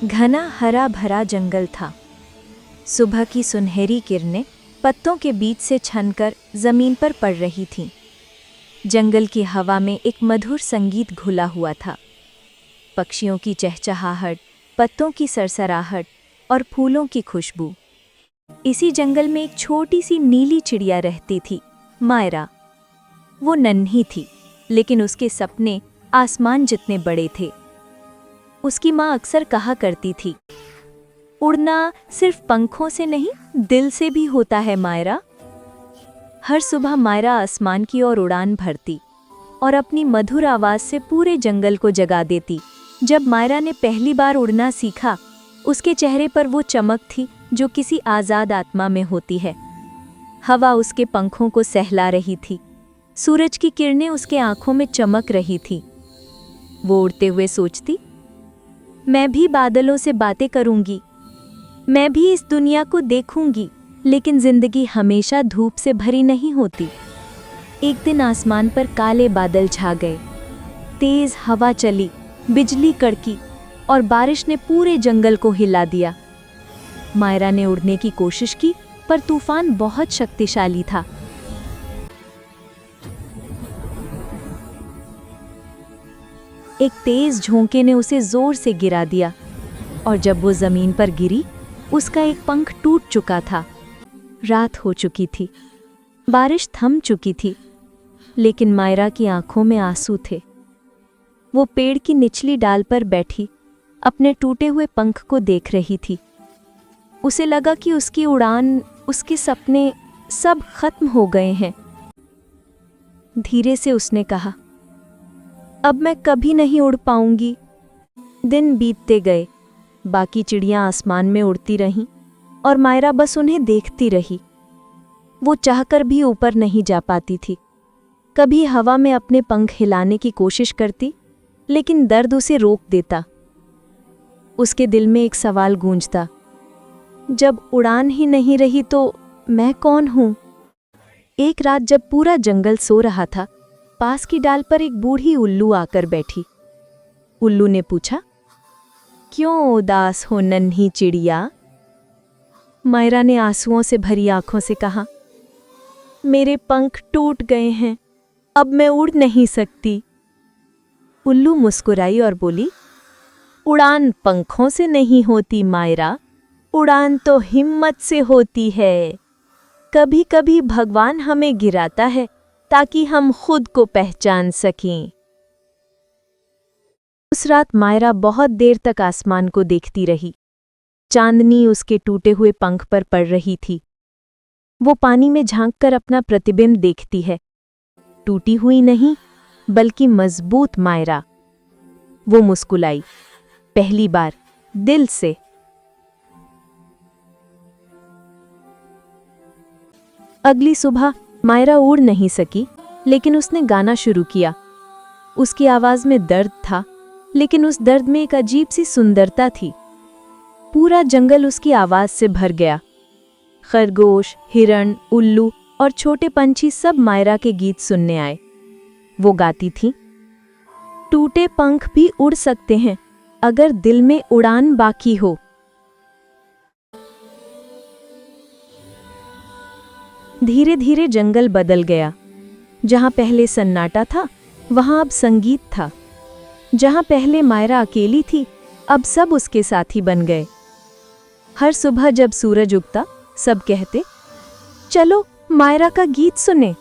घना हरा भरा जंगल था। सुबह की सुनहरी किरणें पत्तों के बीच से छनकर जमीन पर पड़ रही थीं। जंगल की हवा में एक मधुर संगीत घुला हुआ था। पक्षियों की चहचहाहट, पत्तों की सरसराहट और फूलों की खुशबू। इसी जंगल में एक छोटी सी नीली चिड़िया रहती थी, मायरा। वो नन्ही थी, लेकिन उसके सपने आसमान जितने बड़े थे। उसकी माँ अक्सर कहा करती थी, उड़ना सिर्फ पंखों से नहीं, दिल से भी होता है मायरा। हर सुबह मायरा आसमान की ओर उड़ान भरती और अपनी मधुर आवाज़ से पूरे जंगल को जगा देती। जब मायरा ने पहली बार उड़ना सीखा, उसके चेहरे पर वो चमक थी जो किसी आज़ाद आत्मा में होती है। हवा उसके पंखों को सहला रही थी, सूरज की किरणें उसके आंखों में चमक रही थी। वो उड़ते हुए सोचती, मैं भी बादलों से बातें करूंगी, मैं भी इस दुनिया को देखूंगी। लेकिन जिंदगी हमेशा धूप से भरी नहीं होती। एक दिन आसमान पर काले बादल छा गए, तेज हवा चली, बिजली कड़की और बारिश ने पूरे जंगल को हिला दिया। मायरा ने उड़ने की कोशिश की, पर तूफान बहुत शक्तिशाली था। एक तेज झोंके ने उसे जोर से गिरा दिया और जब वो जमीन पर गिरी, उसका एक पंख टूट चुका था। रात हो चुकी थी, बारिश थम चुकी थी, लेकिन मायरा की आंखों में आंसू थे। वो पेड़ की निचली डाल पर बैठी अपने टूटे हुए पंख को देख रही थी। उसे लगा कि उसकी उड़ान, उसके सपने सब खत्म हो गए हैं। धीरे से उसने कहा, अब मैं कभी नहीं उड़ पाऊंगी। दिन बीतते गए, बाकी चिड़ियां आसमान में उड़ती रहीं और मायरा बस उन्हें देखती रही। वो चाहकर भी ऊपर नहीं जा पाती थी। कभी हवा में अपने पंख हिलाने की कोशिश करती, लेकिन दर्द उसे रोक देता। उसके दिल में एक सवाल गूंजता, जब उड़ान ही नहीं रही तो मैं कौन हूं? एक रात जब पूरा जंगल सो रहा था, पास की डाल पर एक बूढ़ी उल्लू आकर बैठी। उल्लू ने पूछा, क्यों उदास हो नन्ही चिड़िया? मायरा ने आंसुओं से भरी आंखों से कहा, मेरे पंख टूट गए हैं, अब मैं उड़ नहीं सकती। उल्लू मुस्कुराई और बोली, उड़ान पंखों से नहीं होती मायरा, उड़ान तो हिम्मत से होती है। कभी कभी भगवान हमें गिराता है ताकि हम खुद को पहचान सकें। उस रात मायरा बहुत देर तक आसमान को देखती रही। चांदनी उसके टूटे हुए पंख पर पड़ रही थी। वो पानी में झांककर अपना प्रतिबिंब देखती है, टूटी हुई नहीं बल्कि मजबूत मायरा। वो मुस्कुराई, पहली बार दिल से। अगली सुबह मायरा उड़ नहीं सकी, लेकिन उसने गाना शुरू किया। उसकी आवाज में दर्द था, लेकिन उस दर्द में एक अजीब सी सुंदरता थी। पूरा जंगल उसकी आवाज से भर गया। खरगोश, हिरण, उल्लू और छोटे पंछी सब मायरा के गीत सुनने आए। वो गाती थी, टूटे पंख भी उड़ सकते हैं अगर दिल में उड़ान बाकी हो। धीरे धीरे जंगल बदल गया। जहां पहले सन्नाटा था, वहां अब संगीत था। जहां पहले मायरा अकेली थी, अब सब उसके साथी बन गए। हर सुबह जब सूरज उगता, सब कहते, चलो मायरा का गीत सुने।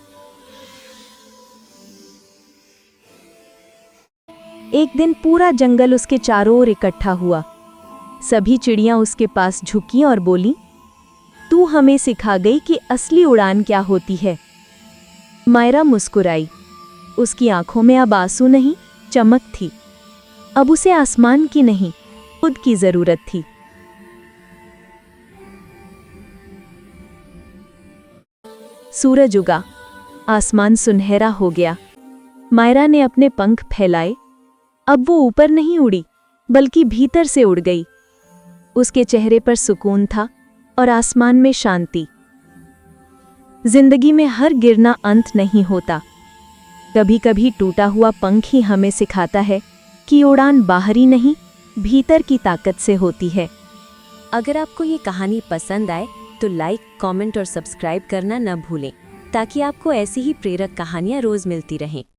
एक दिन पूरा जंगल उसके चारों ओर इकट्ठा हुआ। सभी चिड़ियां उसके पास झुकीं और बोलीं, तू हमें सिखा गई कि असली उड़ान क्या होती है। मायरा मुस्कुराई। उसकी आंखों में अब आंसू नहीं, चमक थी। अब उसे आसमान की नहीं, खुद की जरूरत थी। सूरज उगा, आसमान सुनहरा हो गया। मायरा ने अपने पंख फैलाए। अब वो ऊपर नहीं उड़ी, बल्कि भीतर से उड़ गई। उसके चेहरे पर सुकून था और आसमान में शांति। जिंदगी में हर गिरना अंत नहीं होता। कभी कभी टूटा हुआ पंख ही हमें सिखाता है कि उड़ान बाहरी नहीं, भीतर की ताकत से होती है। अगर आपको ये कहानी पसंद आए तो लाइक, कमेंट और सब्सक्राइब करना न भूलें, ताकि आपको ऐसी ही प्रेरक कहानियाँ रोज मिलती रहें।